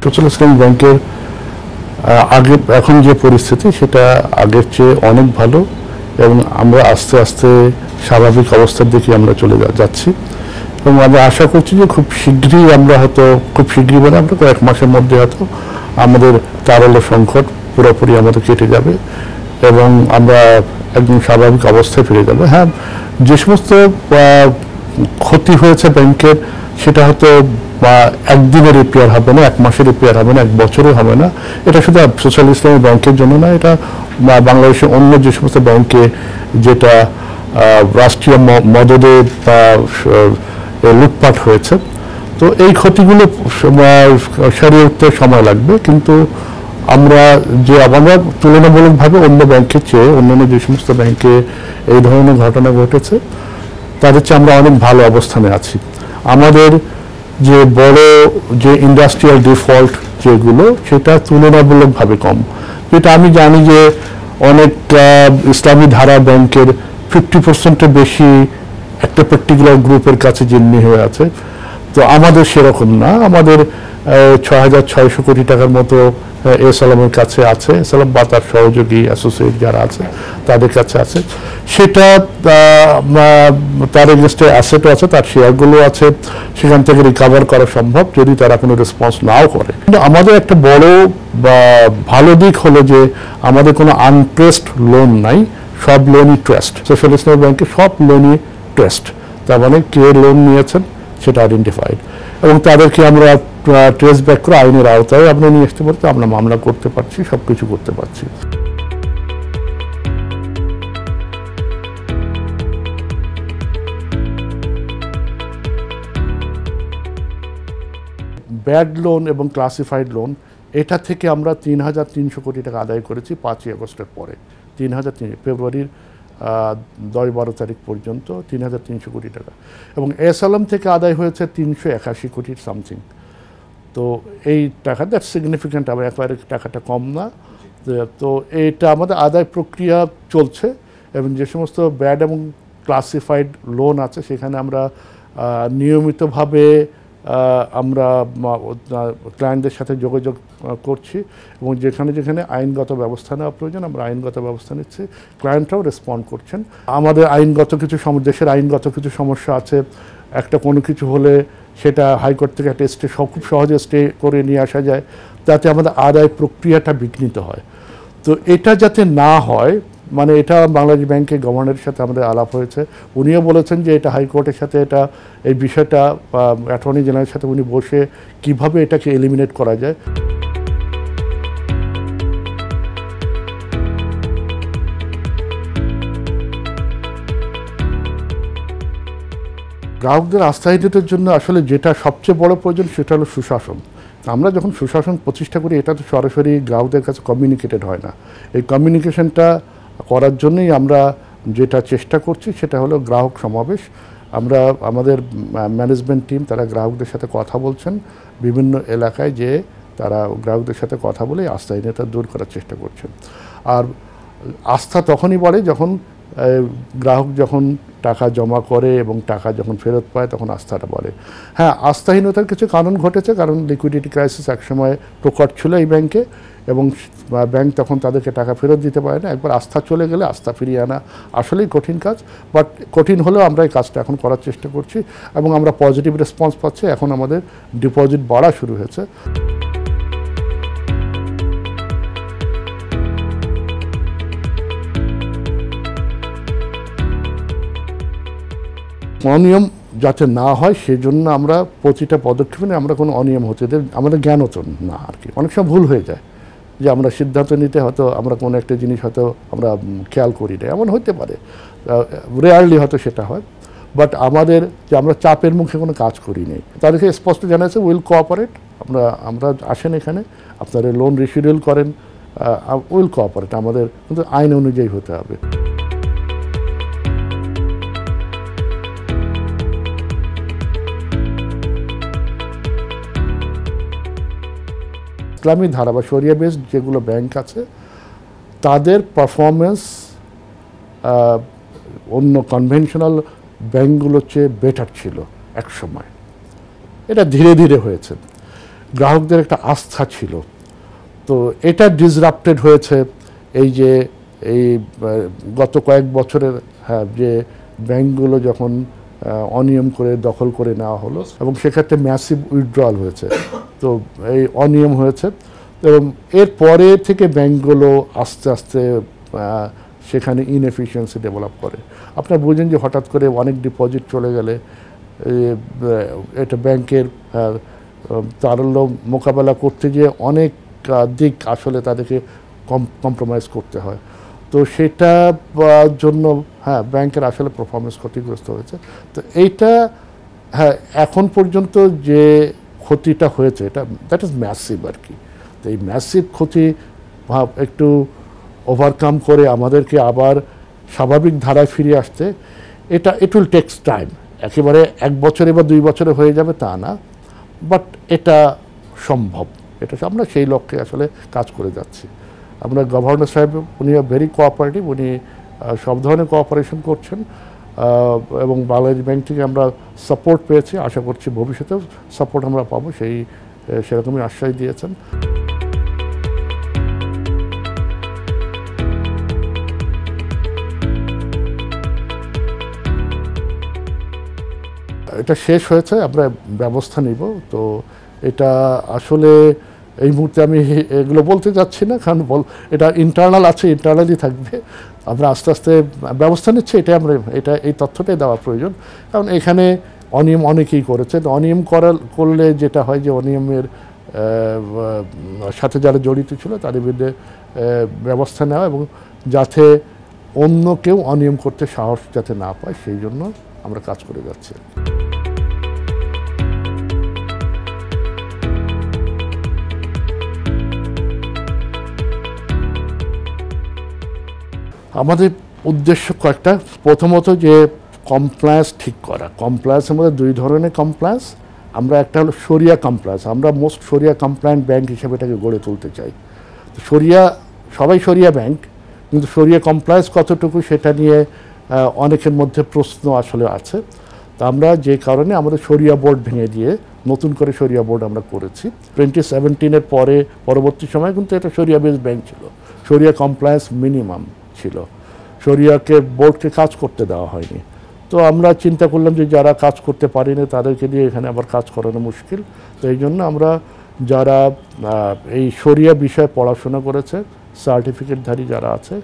Social ইসলামী ব্যাংকের আগে এখন যে পরিস্থিতি সেটা আগের চেয়ে অনেক ভালো এবং আমরা আস্তে আস্তে স্বাভাবিক অবস্থার দিকে আমরা চলে যাচ্ছি এবং আমরা আশা করছি যে খুব শীঘ্রই আমরা হয়তো মানে আমরা কয়েক মাসের মধ্যে হয়তো আমাদের তারল্য সংকট পুরোপুরি আমাদের কেটে যাবে এবং আমরা একদম স্বাভাবিক অবস্থায় ফিরে যাব। হ্যাঁ, যে সমস্ত ক্ষতি হয়েছে ব্যাংকের সেটা হয়তো একদিনের রিপেয়ার হবে না, এক মাসের রিপেয়ার হবে না, এক বছরও হবে না। এটা শুধু সোশ্যাল ইসলামী ব্যাংকের জন্য না, এটা বাংলাদেশের অন্য যে সমস্ত ব্যাংকে যেটা রাষ্ট্রীয় মদদে লুটপাট হয়েছে, তো এই ক্ষতিগুলো সারিয়ে উঠতে সময় লাগবে। কিন্তু আমরা তুলনামূলকভাবে অন্য ব্যাংকের চেয়ে অন্যান্য যে সমস্ত ব্যাংকে এই ধরনের ঘটনা ঘটেছে তাদের চেয়ে আমরা অনেক ভালো অবস্থানে আছি। আমাদের যে বড় যে ইন্ডাস্ট্রিয়াল ডিফল্ট যেগুলো সেটা তুলনামূলকভাবে কম, যেটা আমি জানি যে অনেক ইসলামী ধারা ব্যাংকের 50% বেশি একটা পার্টিকুলার গ্রুপের কাছে জিম্মি হয়ে আছে। তো আমাদের সেরকম না, আমাদের 6,600 কোটি টাকার মতো এসালামের কাছে আছে, এসালাম বা তার সহযোগী অ্যাসোসিয়েট যারা আছে তাদের কাছে আছে। সেটা তার এগেনস্টে অ্যাসেটও আছে, তার শেয়ারগুলো আছে, সেখান থেকে রিকভার করা সম্ভব যদি তারা কোনো রেসপন্স নাও করে। কিন্তু আমাদের একটা বড় ভালো দিক হলো যে আমাদের কোনো আনট্রেস্ট লোন নাই, সব লোনই ট্রেস্ট। সোশ্যাল ইসলামী ব্যাংকে সব লোনই ট্রেস্ট, তার মানে কে লোন নিয়েছেন সেটা আইডেন্টিফাইড এবং তাদেরকে আমরা ট্রেস ব্যাক করে আইনের আওতায় আমরা নিয়ে আসতে পারছি, আমরা মামলা করতে পারছি, সব কিছু করতে পারছি। ব্যাড লোন এবং ক্লাসিফাইড লোন এটা থেকে আমরা 3,300 কোটি টাকা আদায় করেছি 5ই আগস্টের পরে। ফেব্রুয়ারির 10-12 তারিখ পর্যন্ত 3,300 কোটি টাকা এবং এসালাম থেকে আদায় হয়েছে 381 কোটির সামথিং। তো এই টাকা দ্যাট সিগনিফিক্যান্ট, আবার একবারে টাকাটা কম না। তো এইটা আমাদের আদায় প্রক্রিয়া চলছে এবং যে সমস্ত ব্যাড এবং ক্লাসিফাইড লোন আছে সেখানে আমরা নিয়মিতভাবে আমরা ক্লায়েন্টদের সাথে যোগাযোগ করছি এবং যেখানে যেখানে আইনগত ব্যবস্থা নেওয়া প্রয়োজন আমরা আইনগত ব্যবস্থা নিচ্ছি, ক্লায়েন্টরাও রেসপন্ড করছেন। আমাদের দেশের আইনগত কিছু সমস্যা আছে, একটা কোনো কিছু হলে সেটা হাইকোর্ট থেকে একটা খুব সহজে স্টে করে নিয়ে আসা যায়, তাতে আমাদের আদায় প্রক্রিয়াটা বিঘ্নিত হয়। তো এটা যাতে না হয়, মানে এটা বাংলাদেশ ব্যাংকের গভর্নরের সাথে আমাদের আলাপ হয়েছে, উনিও বলেছেন যে এটা হাইকোর্টের সাথে এই বিষয়টা অ্যাটর্নি জেনারেলের সাথে উনি বসে কিভাবে এটাকে এলিমিনেট করা যায়। গ্রাহকদের আস্থায়িতার জন্য আসলে যেটা সবচেয়ে বড় প্রয়োজন সেটা হলো সুশাসন। আমরা যখন সুশাসন প্রতিষ্ঠা করি এটা তো সরাসরি গ্রাহকদের কাছে কমিউনিকেটেড হয় না। এই কমিউনিকেশনটা করার জন্যই আমরা যেটা চেষ্টা করছি সেটা হলো গ্রাহক সমাবেশ। আমাদের ম্যানেজমেন্ট টিম তারা গ্রাহকদের সাথে কথা বলছেন, বিভিন্ন এলাকায় যে তারা গ্রাহকদের সাথে কথা বলে আস্থাহীনতা দূর করার চেষ্টা করছেন। আর আস্থা তখনই বাড়ে যখন গ্রাহক যখন টাকা জমা করে এবং টাকা যখন ফেরত পায় তখন আস্থাটা বাড়ে। হ্যাঁ, আস্থাহীনতার কিছু কারণ ঘটেছে, কারণ লিকুইডিটি ক্রাইসিস একসময় প্রকট ছিল এই ব্যাংকে এবং ব্যাংক তখন তাদেরকে টাকা ফেরত দিতে পারে না। একবার আস্থা চলে গেলে আস্থা ফিরিয়ে আনা আসলেই কঠিন কাজ, বাট কঠিন হলেও আমরা এই কাজটা এখন করার চেষ্টা করছি এবং আমরা পজিটিভ রেসপন্স পাচ্ছি। এখন আমাদের ডিপোজিট বাড়া শুরু হয়েছে। অনিয়ম যাতে না হয় সেজন্য আমরা প্রতিটা পদক্ষেপে আমরা কোনো অনিয়ম হতে দেব, আমাদের জ্ঞানত না আর কি। অনেক সময় ভুল হয়ে যায় যে আমরা সিদ্ধান্ত নিতে হয়তো আমরা কোনো একটা জিনিস হয়তো আমরা খেয়াল করি না, এমন হতে পারে, রেয়ারলি হয়তো সেটা হয়। বাট আমাদের যে আমরা চাপের মুখে কোনো কাজ করি নেই, তাদেরকে স্পষ্ট জানাচ্ছে উইল কোঅপারেট, আমরা আসেন এখানে আপনারা লোন রিশিডিউল করেন, উইল কোঅপারেট, আমাদের কিন্তু আইন অনুযায়ী হতে হবে। ইসলামী ধারা বা শরিয়া বেসড যেগুলো ব্যাংক আছে তাদের পারফরমেন্স অন্য কনভেনশনাল ব্যাংকগুলোর চেয়ে বেটার ছিল এক সময়। এটা ধীরে ধীরে হয়েছে। গ্রাহকদের একটা আস্থা ছিল। তো এটা ডিসরাপ্টেড হয়েছে এই যে এই গত কয়েক বছরের যে ব্যাংকগুলো যখন অনিয়ম করে দখল করে নেওয়া হলো এবং সেক্ষেত্রে ম্যাসিভ উইথড্রয়াল হয়েছে। তো এই অনিয়ম হয়েছে এবং এর পরে থেকে ব্যাংকগুলো আস্তে আস্তে সেখানে ইনএফিশিয়েন্সি ডেভেলপ করে। আপনারা বুঝেন যে হঠাৎ করে অনেক ডিপোজিট চলে গেলে এটা ব্যাংকের তারল্য মোকাবেলা করতে গিয়ে অনেক দিক আসলে তাদেরকে কম্প্রোমাইজ করতে হয়। তো সেটা জন্য ব্যাংকের আসলে পারফরমেন্স ক্ষতিগ্রস্ত হয়েছে। তো এইটা এখন পর্যন্ত যে ক্ষতিটা হয়েছে এটা দ্যাট ইজ ম্যাসিভ আর কি। তো এই ম্যাসিভ ক্ষতি একটু ওভারকাম করে আমাদেরকে আবার স্বাভাবিক ধারায় ফিরে আসতে ইট উইল টেকস টাইম। একেবারে 1 বছরে বা 2 বছরে হয়ে যাবে তা না, বাট এটা সম্ভব। এটা আমরা সেই লক্ষ্যে আসলে কাজ করে যাচ্ছি। আমরা গভর্নর সাহেব উনি ভেরি কোঅপারেটিভ, উনি সব ধরনের কোঅপারেশন করছেন এবং বাংলাদেশ ব্যাংক থেকে আমরা সাপোর্ট পেয়েছি। আশা করছি ভবিষ্যতেও সাপোর্ট আমরা পাবো, সেরকমই আশ্বাস দিয়েছেন। এটা শেষ হয়েছে, আমরা ব্যবস্থা নিব। তো এটা আসলে এই মুহূর্তে আমি এগুলো বলতে যাচ্ছি না, কারণ এটা ইন্টারনাল আছে, ইন্টারনালি থাকবে। আমরা আস্তে আস্তে ব্যবস্থা নিচ্ছি, এই তথ্যটাই দেওয়া প্রয়োজন। কারণ এখানে অনিয়ম অনেকেই করেছে। অনিয়ম করলে যেটা হয় যে অনিয়মের সাথে যারা জড়িত ছিল তাদের বিরুদ্ধে ব্যবস্থা নেওয়া এবং যাতে অন্য কেউ অনিয়ম করতে সাহস যাতে না পায় সেই জন্য আমরা কাজ করে যাচ্ছি। আমাদের উদ্দেশ্য কয়েকটা। প্রথমত যে কমপ্লায়েন্স ঠিক করা। কমপ্লায়েন্সের মধ্যে 2 ধরনের কমপ্লায়েন্স। আমরা একটা হলো শরিয়া কমপ্লায়েন্স, আমরা মোস্ট শরিয়া কমপ্লায়েন্ট ব্যাংক হিসেবে এটাকে গড়ে তুলতে চাই। সবাই শরিয়া ব্যাংক, কিন্তু শরিয়া কমপ্লায়েন্স কতটুকু সেটা নিয়ে অনেকের মধ্যে প্রশ্ন আসলে আছে। তা আমরা যে কারণে আমাদের শরিয়া বোর্ড ভেঙে দিয়ে নতুন করে শরিয়া বোর্ড আমরা করেছি। 2017-এর পরবর্তী সময় কিন্তু এটা শরিয়া বেস ব্যাংক ছিল, শরিয়া কমপ্লায়েন্স মিনিমাম ছিল, শরিয়াকে বোর্ডকে কাজ করতে দেওয়া হয়নি। তো আমরা চিন্তা করলাম যে যারা কাজ করতে পারেনি তাদেরকে দিয়ে এখানে আবার কাজ করানো মুশকিল। তো এই জন্য আমরা যারা এই শরিয়া বিষয়ে পড়াশোনা করেছে, সার্টিফিকেটধারী যারা আছে,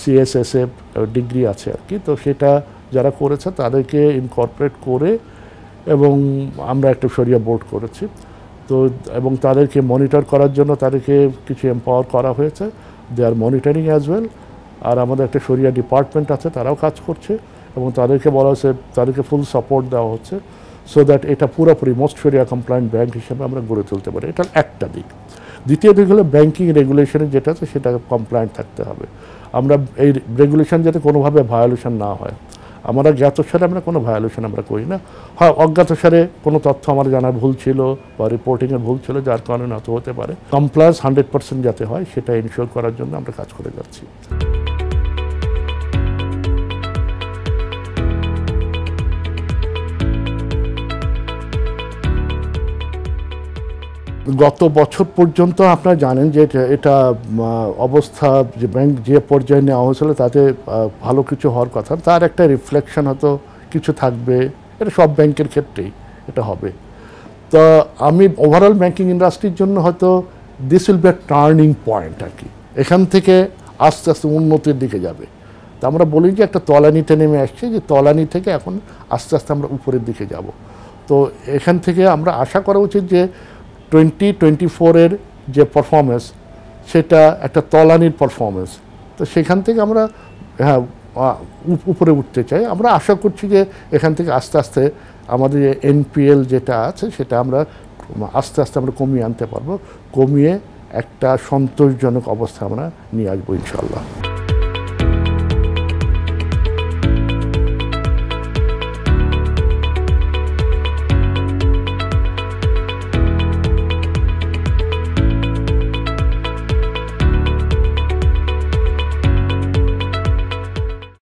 CSSF ডিগ্রি আছে আর কি, তো সেটা যারা করেছে তাদেরকে ইনকর্পোরেট করে এবং আমরা একটা শরিয়া বোর্ড করেছি। তো এবং তাদেরকে মনিটর করার জন্য তাদেরকে কিছু এম্পাওয়ার করা হয়েছে। দে আর মনিটরিং অ্যাজ ওয়েল। আর আমাদের একটা শরিয়া ডিপার্টমেন্ট আছে, তারাও কাজ করছে এবং তাদেরকে বলা হচ্ছে, তাদেরকে ফুল সাপোর্ট দেওয়া হচ্ছে সো দ্যাট এটা পুরোপুরি মোস্ট শরিয়া কমপ্লায়েন্ট ব্যাংক হিসেবে আমরা গড়ে তুলতে পারি। এটা একটা দিক। দ্বিতীয় দিক হলো ব্যাংকিং রেগুলেশনে যেটা আছে সেটা কমপ্লায়েন্ট থাকতে হবে। আমরা এই রেগুলেশন যাতে কোনোভাবে ভায়োলেশন না হয়। আমরা জ্ঞাতসারে আমরা কোনো ভায়োলেশন আমরা করি না। হয় অজ্ঞাতসারে কোনো তথ্য আমার জানার ভুল ছিল বা রিপোর্টিংয়ের ভুল ছিল, যার কারণে হয়তো হতে পারে। কমপ্লায়েন্স 100% যাতে হয় সেটা ইনশিওর করার জন্য আমরা কাজ করে যাচ্ছি। গত বছর পর্যন্ত আপনারা জানেন যে এটা অবস্থা যে ব্যাংক যে পর্যায়ে নেওয়া হয়েছিল তাতে ভালো কিছু হওয়ার কথা, তার একটা রিফ্লেকশন হয়তো কিছু থাকবে। এটা সব ব্যাংকের ক্ষেত্রেই এটা হবে। তো আমি ওভারঅল ব্যাংকিং ইন্ডাস্ট্রির জন্য হয়তো this will be a turning point আর কি। এখান থেকে আস্তে আস্তে উন্নতির দিকে যাবে। তা আমরা বলি যে একটা তলানিতে নেমে আসছে, যে তলানি থেকে এখন আস্তে আস্তে আমরা উপরের দিকে যাব। তো এখান থেকে আমরা আশা করা উচিত যে 2024-এর যে পারফরমেন্স সেটা একটা তলানির পারফরমেন্স। তো সেখান থেকে আমরা উপরে উঠতে চাই। আমরা আশা করছি যে এখান থেকে আস্তে আস্তে আমাদের যে NPL যেটা আছে সেটা আমরা আস্তে আস্তে আমরা কমিয়ে আনতে পারবো, কমিয়ে একটা সন্তোষজনক অবস্থা আমরা নিয়ে আসবো ইনশাআল্লাহ।